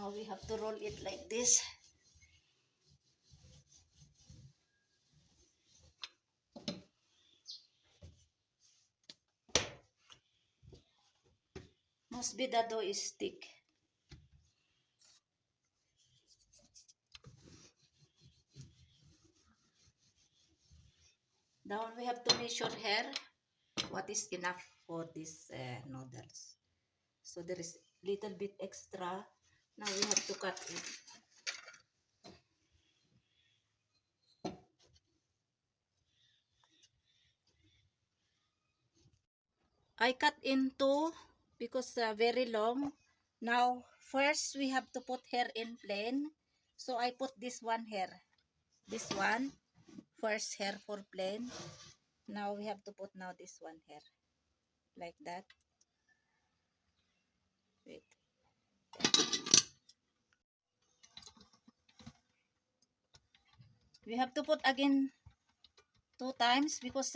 Now we have to roll it like this. Must be the dough is thick. Now we have to measure here what is enough for these noodles. So there is little bit extra. Now we have to cut it. I cut into because very long. Now first we have to put hair in plain. So I put this one hair. This one. First hair for plain. Now we have to put now this one hair. Like that. Wait. We have to put again 2 times because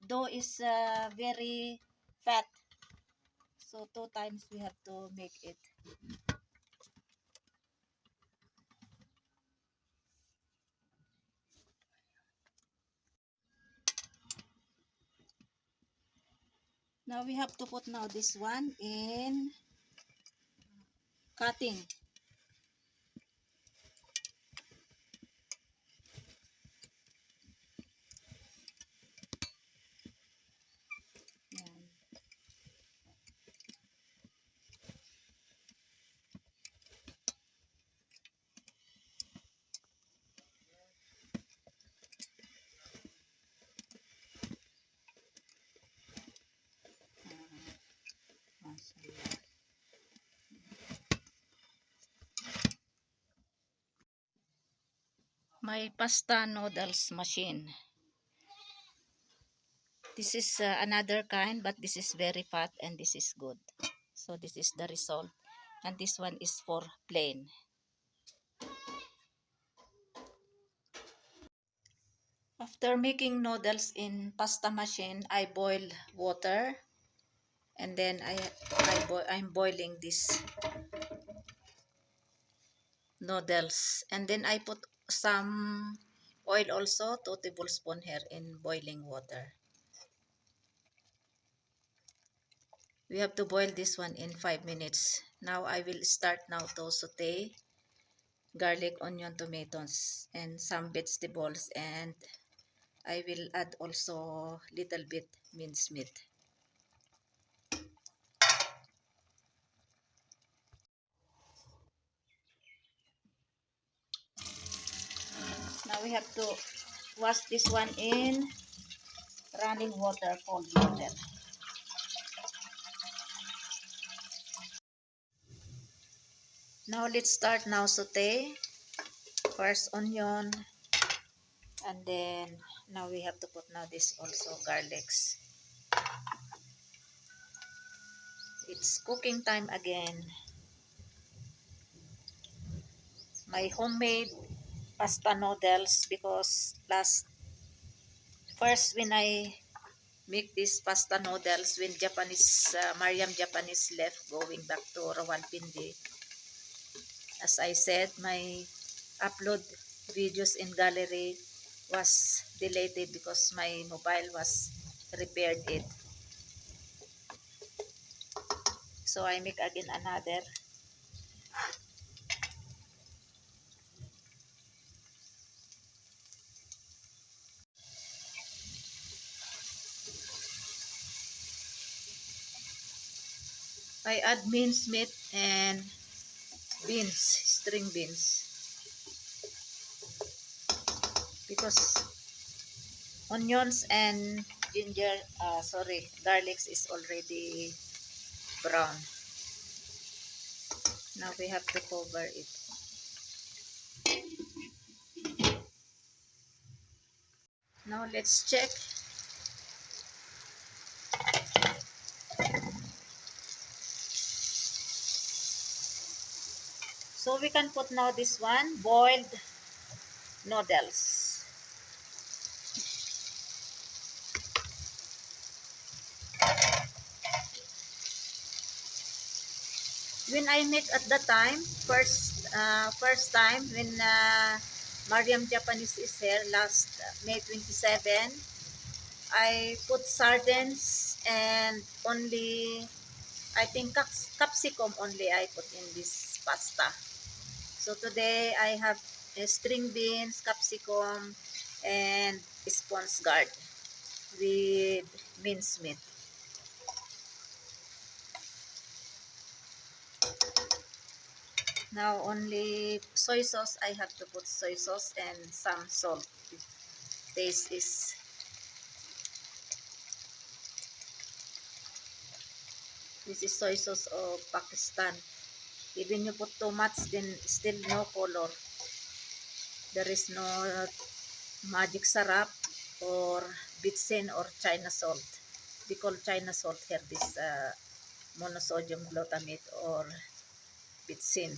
dough is very fat. So 2 times we have to make it. Now we have to put now this one in cutting. Yan. My pasta noodles machine. This is another kind, but this is very fat and this is good. So this is the result. And this one is for plain. After making noodles in pasta machine, I boil water. And then I'm boiling this noodles. And then I put some oil also, 2 tablespoons here in boiling water. We have to boil this one in 5 minutes. Now I will start now to saute garlic, onion, tomatoes, and some vegetables. And I will add also little bit minced meat. Now we have to wash this one in running water, cold water. Now let's start now saute. First onion, and then now we have to put now this also garlics. It's cooking time again. My homemade pasta noodles, because first when I make this pasta noodles, when Mariam Japanese left going back to Rawalpindi, as I said, my upload videos in gallery was deleted because my mobile was repaired it. So I make again another. I add minced meat and beans, string beans, because onions and garlics is already brown. Now we have to cover it. Now let's check. So we can put now this one, boiled noodles. When I make at the time, first first time when Mariam Japanese is here last May 27, I put sardines and only, I think capsicum only I put in this pasta. So today I have string beans, capsicum, and sponge gourd with mincemeat. Now only soy sauce, I have to put soy sauce and some salt. Taste is, this is soy sauce of Pakistan. Even you put too much, then still no color. There is no magic sarap or bitsin or China salt. We call China salt here this monosodium glutamate or bitsin.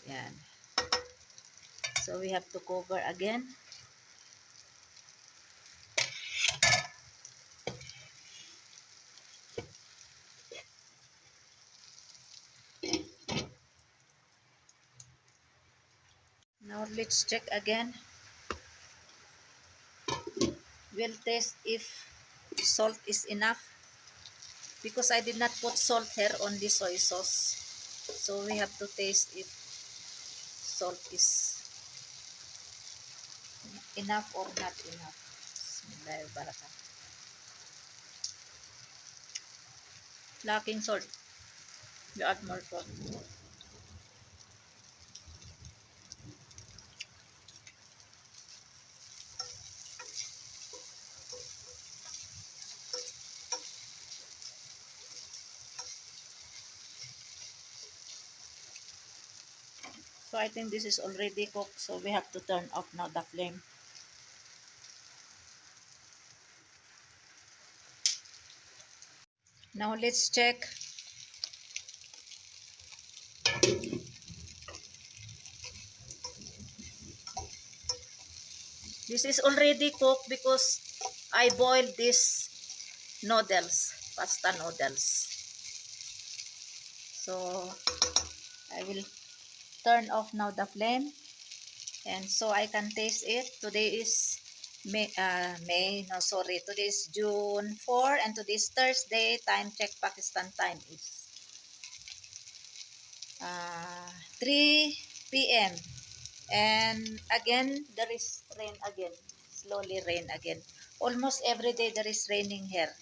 Yan. So we have to cover again. Now let's check again. We'll taste if salt is enough, because I did not put salt here on the soy sauce. So we have to taste if salt is enough or not enough. Bismillahirrahmanirrahim. Lacking salt. You add more salt. So I think this is already cooked. So we have to turn off now the flame. Now let's check. This is already cooked because I boiled these noodles, pasta noodles. So I will turn off now the flame, and so I can taste it. Today is today is June 4 and today is Thursday. Time check Pakistan time is 3 p.m. And again, there is rain again. Slowly rain again. Almost every day there is raining here.